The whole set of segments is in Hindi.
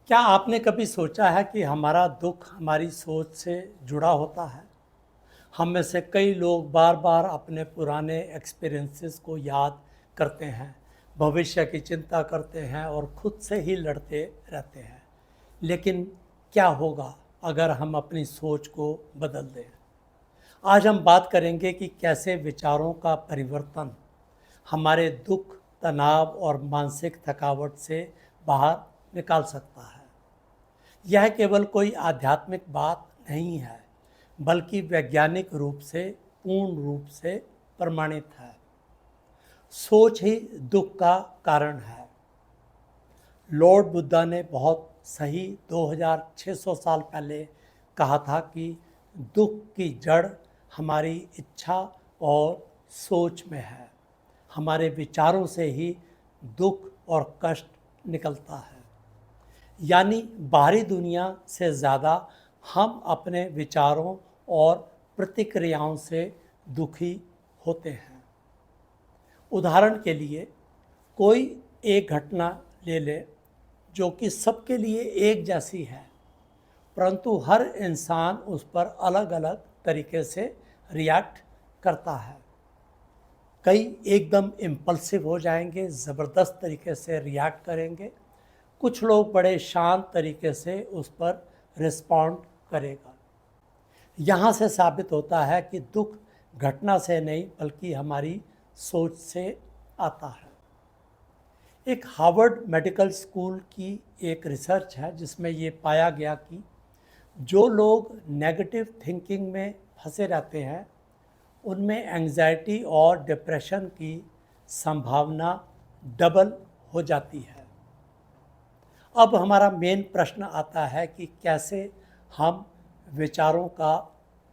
क्या आपने कभी सोचा है कि हमारा दुख हमारी सोच से जुड़ा होता है? हम में से कई लोग बार-बार अपने पुराने एक्सपीरियंसेस को याद करते हैं, भविष्य की चिंता करते हैं और खुद से ही लड़ते रहते हैं। लेकिन क्या होगा अगर हम अपनी सोच को बदल दें? आज हम बात करेंगे कि कैसे विचारों का परिवर्तन हमारे दुख, तनाव और मानसिक थकावट से बाहर निकाल सकता है। यह केवल कोई आध्यात्मिक बात नहीं है, बल्कि वैज्ञानिक रूप से पूर्ण रूप से प्रमाणित है। सोच ही दुख का कारण है। लॉर्ड बुद्धा ने बहुत सही 2600 साल पहले कहा था कि दुख की जड़ हमारी इच्छा और सोच में है। हमारे विचारों से ही दुख और कष्ट निकलता है। यानी बाहरी दुनिया से ज़्यादा हम अपने विचारों और प्रतिक्रियाओं से दुखी होते हैं। उदाहरण के लिए कोई एक घटना ले लें जो कि सबके लिए एक जैसी है, परंतु हर इंसान उस पर अलग अलग तरीके से रिएक्ट करता है। कई एकदम इम्पल्सिव हो जाएंगे, ज़बरदस्त तरीके से रिएक्ट करेंगे। कुछ लोग बड़े शांत तरीके से उस पर रिस्पॉन्ड करेगा। यहाँ से साबित होता है कि दुख घटना से नहीं बल्कि हमारी सोच से आता है। एक हार्वर्ड मेडिकल स्कूल की एक रिसर्च है जिसमें ये पाया गया कि जो लोग नेगेटिव थिंकिंग में फंसे रहते हैं उनमें एंजाइटी और डिप्रेशन की संभावना डबल हो जाती है। अब हमारा मेन प्रश्न आता है कि कैसे हम विचारों का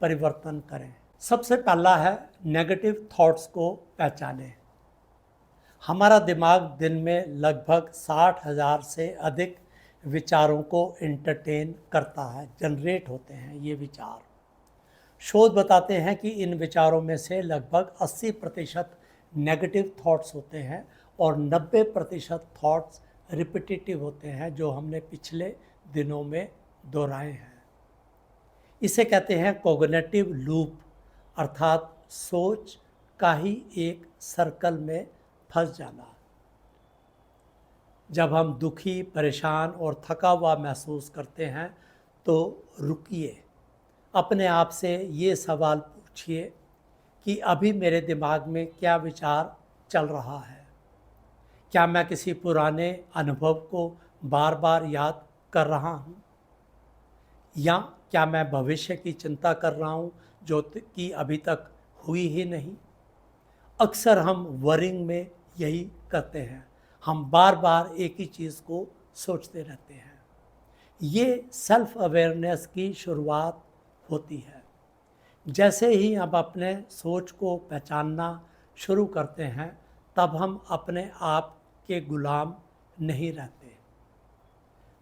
परिवर्तन करें। सबसे पहला है नेगेटिव थॉट्स को पहचानें। हमारा दिमाग दिन में लगभग 60,000 से अधिक विचारों को एंटरटेन करता है, जनरेट होते हैं ये विचार। शोध बताते हैं कि इन विचारों में से लगभग 80% नेगेटिव थॉट्स होते हैं और 90% थॉट्स रिपीटेटिव होते हैं जो हमने पिछले दिनों में दोहराए हैं। इसे कहते हैं कॉग्निटिव लूप, अर्थात सोच का ही एक सर्कल में फंस जाना। जब हम दुखी, परेशान और थका हुआ महसूस करते हैं तो रुकिए, अपने आप से ये सवाल पूछिए कि अभी मेरे दिमाग में क्या विचार चल रहा है। क्या मैं किसी पुराने अनुभव को बार बार याद कर रहा हूँ, या क्या मैं भविष्य की चिंता कर रहा हूँ जो कि अभी तक हुई ही नहीं। अक्सर हम वरिंग में यही करते हैं, हम बार बार एक ही चीज़ को सोचते रहते हैं। ये सेल्फ अवेयरनेस की शुरुआत होती है। जैसे ही हम अपने सोच को पहचानना शुरू करते हैं तब हम अपने आप के गुलाम नहीं रहते।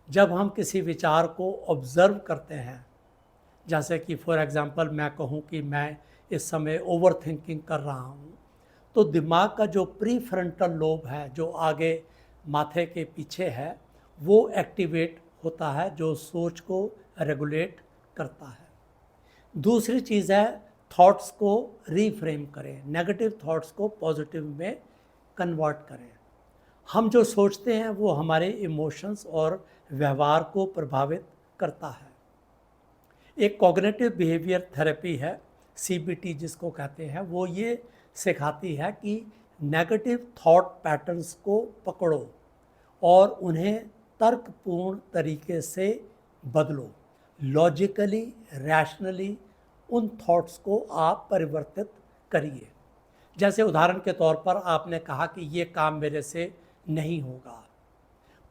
जब हम किसी विचार को ऑब्ज़र्व करते हैं, जैसे कि फॉर एग्ज़ाम्पल मैं कहूँ कि मैं इस समय ओवर थिंकिंग कर रहा हूँ, तो दिमाग का जो प्री फ्रंटल लोब है, जो आगे माथे के पीछे है, वो एक्टिवेट होता है, जो सोच को रेगुलेट करता है। दूसरी चीज़ है थॉट्स को रीफ्रेम करें, नेगेटिव थॉट्स को पॉजिटिव में कन्वर्ट करें। हम जो सोचते हैं वो हमारे इमोशंस और व्यवहार को प्रभावित करता है। एक कॉग्निटिव बिहेवियर थेरेपी है, सीबीटी जिसको कहते हैं, वो ये सिखाती है कि नेगेटिव थॉट पैटर्न्स को पकड़ो और उन्हें तर्कपूर्ण तरीके से बदलो। लॉजिकली, रैशनली उन थॉट्स को आप परिवर्तित करिए। जैसे उदाहरण के तौर पर आपने कहा कि ये काम मेरे से नहीं होगा,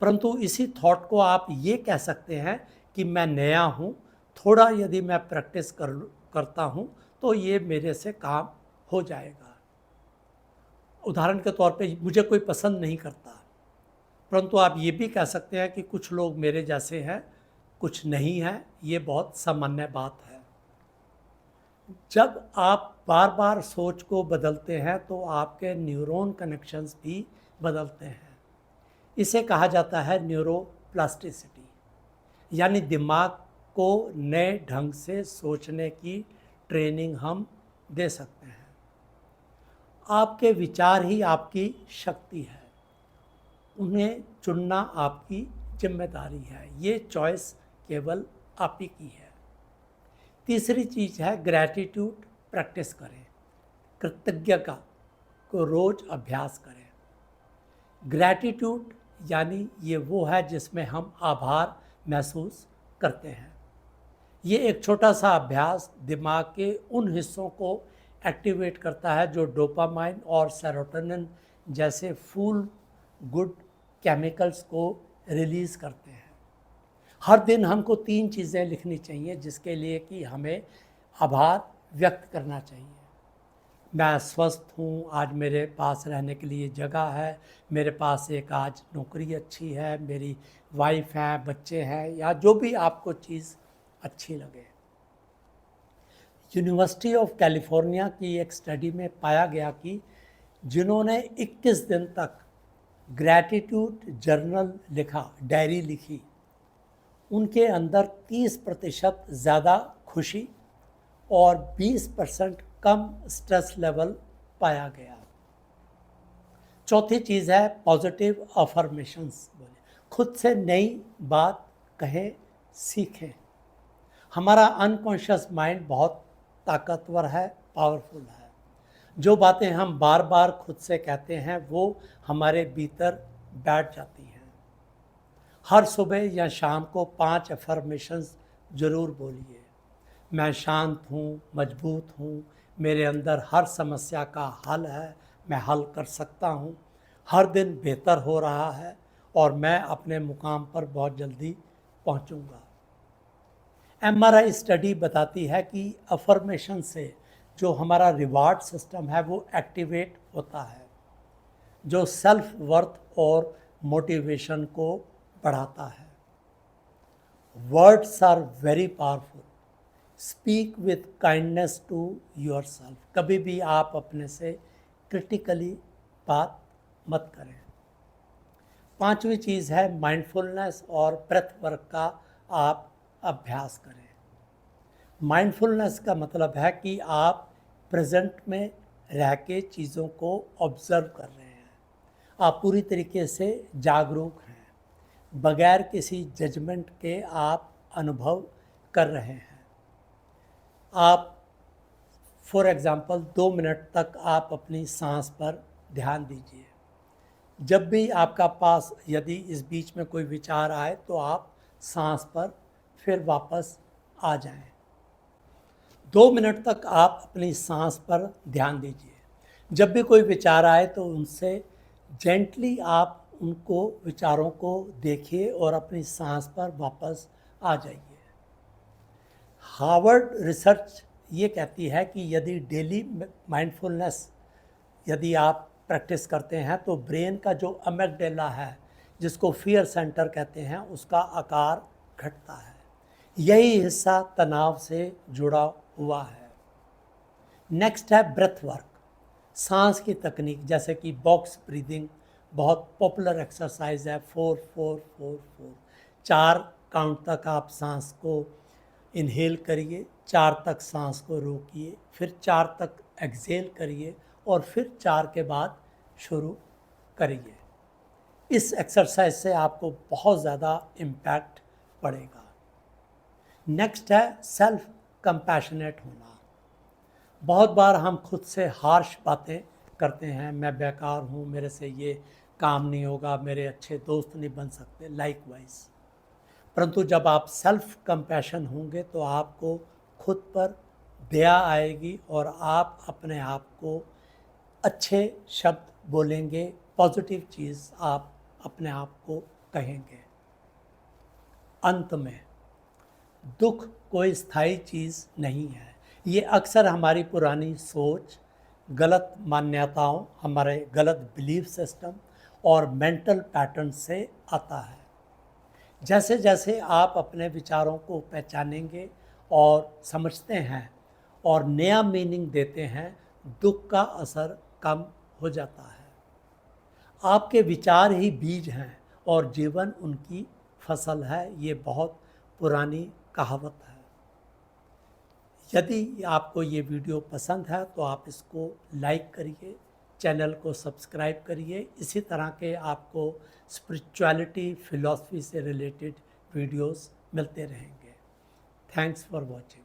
परंतु इसी थॉट को आप ये कह सकते हैं कि मैं नया हूँ, थोड़ा यदि मैं प्रैक्टिस करता हूँ तो ये मेरे से काम हो जाएगा। उदाहरण के तौर पे मुझे कोई पसंद नहीं करता, परंतु आप ये भी कह सकते हैं कि कुछ लोग मेरे जैसे हैं, कुछ नहीं हैं। ये बहुत सामान्य बात है। जब आप बार बार सोच को बदलते हैं तो आपके न्यूरॉन कनेक्शंस भी बदलते हैं। इसे कहा जाता है न्यूरोप्लास्टिसिटी। यानी दिमाग को नए ढंग से सोचने की ट्रेनिंग हम दे सकते हैं। आपके विचार ही आपकी शक्ति है, उन्हें चुनना आपकी जिम्मेदारी है। ये चॉइस केवल आप ही की है। तीसरी चीज़ है ग्रैटिट्यूड प्रैक्टिस करें। कृतज्ञता को रोज़ अभ्यास करें। ग्रैटिट्यूड यानी ये वो है जिसमें हम आभार महसूस करते हैं। ये एक छोटा सा अभ्यास दिमाग के उन हिस्सों को एक्टिवेट करता है जो डोपामाइन और सेरोटोनिन जैसे फील गुड केमिकल्स को रिलीज़ करते हैं। हर दिन हमको 3 चीज़ें लिखनी चाहिए जिसके लिए कि हमें आभार व्यक्त करना चाहिए। मैं स्वस्थ हूँ, आज मेरे पास रहने के लिए जगह है, मेरे पास एक आज नौकरी अच्छी है, मेरी वाइफ है, बच्चे हैं, या जो भी आपको चीज़ अच्छी लगे। यूनिवर्सिटी ऑफ कैलिफोर्निया की एक स्टडी में पाया गया कि जिन्होंने 21 दिन तक ग्रैटिट्यूड जर्नल लिखा, डायरी लिखी, उनके अंदर 30% ज़्यादा खुशी और 20% कम स्ट्रेस लेवल पाया गया। चौथी चीज़ है पॉजिटिव अफर्मेशंस। बोले खुद से नई बात कहें, सीखें। हमारा अनकॉन्शियस माइंड बहुत ताकतवर है, पावरफुल है। जो बातें हम बार बार खुद से कहते हैं वो हमारे भीतर बैठ जाती हैं। हर सुबह या शाम को 5 अफर्मेशंस ज़रूर बोलिए। मैं शांत हूँ, मजबूत हूँ, मेरे अंदर हर समस्या का हल है, मैं हल कर सकता हूँ, हर दिन बेहतर हो रहा है और मैं अपने मुकाम पर बहुत जल्दी पहुँचूँगा। एमआरआई स्टडी बताती है कि अफर्मेशन से जो हमारा रिवार्ड सिस्टम है वो एक्टिवेट होता है, जो सेल्फ वर्थ और मोटिवेशन को बढ़ाता है। Words are very powerful. Speak with kindness to yourself. कभी भी आप अपने से क्रिटिकली बात मत करें। पांचवी चीज़ है माइंडफुलनेस और ब्रेथ वर्क का आप अभ्यास करें। माइंडफुलनेस का मतलब है कि आप प्रेजेंट में रह के चीज़ों को ऑब्ज़र्व कर रहे हैं, आप पूरी तरीके से जागरूक हैं, बगैर किसी जजमेंट के आप अनुभव कर रहे हैं। आप फॉर एग्ज़ाम्पल 2 मिनट तक आप अपनी सांस पर ध्यान दीजिए। जब भी आपका पास यदि इस बीच में कोई विचार आए तो आप सांस पर फिर वापस आ जाएं। 2 मिनट तक आप अपनी सांस पर ध्यान दीजिए। जब भी कोई विचार आए तो उनसे जेंटली आप उनको विचारों को देखिए और अपनी सांस पर वापस आ जाइए। हार्वर्ड रिसर्च ये कहती है कि यदि डेली माइंडफुलनेस यदि आप प्रैक्टिस करते हैं तो ब्रेन का जो अमेगडाला है, जिसको फियर सेंटर कहते हैं, उसका आकार घटता है। यही हिस्सा तनाव से जुड़ा हुआ है। नेक्स्ट है ब्रेथ वर्क। सांस की तकनीक जैसे कि बॉक्स ब्रीदिंग बहुत पॉपुलर एक्सरसाइज है। 4-4-4-4 4 काउंट तक आप सांस को इनहेल करिए, 4 तक सांस को रोकिए, फिर 4 तक एक्सहेल करिए और फिर 4 के बाद शुरू करिए। इस एक्सरसाइज से आपको बहुत ज़्यादा इम्पैक्ट पड़ेगा। नेक्स्ट है सेल्फ कंपैशनेट होना। बहुत बार हम खुद से हार्श बातें करते हैं, मैं बेकार हूँ, मेरे से ये काम नहीं होगा, मेरे अच्छे दोस्त नहीं बन सकते, लाइकवाइज। परंतु जब आप सेल्फ कंपैशन होंगे तो आपको खुद पर दया आएगी और आप अपने आप को अच्छे शब्द बोलेंगे, पॉजिटिव चीज़ आप अपने आप को कहेंगे। अंत में दुख कोई स्थायी चीज़ नहीं है। ये अक्सर हमारी पुरानी सोच, गलत मान्यताओं, हमारे गलत बिलीफ सिस्टम और मेंटल पैटर्न से आता है। जैसे जैसे आप अपने विचारों को पहचानेंगे और समझते हैं और नया मीनिंग देते हैं, दुख का असर कम हो जाता है। आपके विचार ही बीज हैं और जीवन उनकी फसल है। ये बहुत पुरानी कहावत है। यदि आपको ये वीडियो पसंद है तो आप इसको लाइक करिए, चैनल को सब्सक्राइब करिए। इसी तरह के आपको स्पिरिचुअलिटी, फिलॉसफी से रिलेटेड वीडियोस मिलते रहेंगे। Thanks for watching.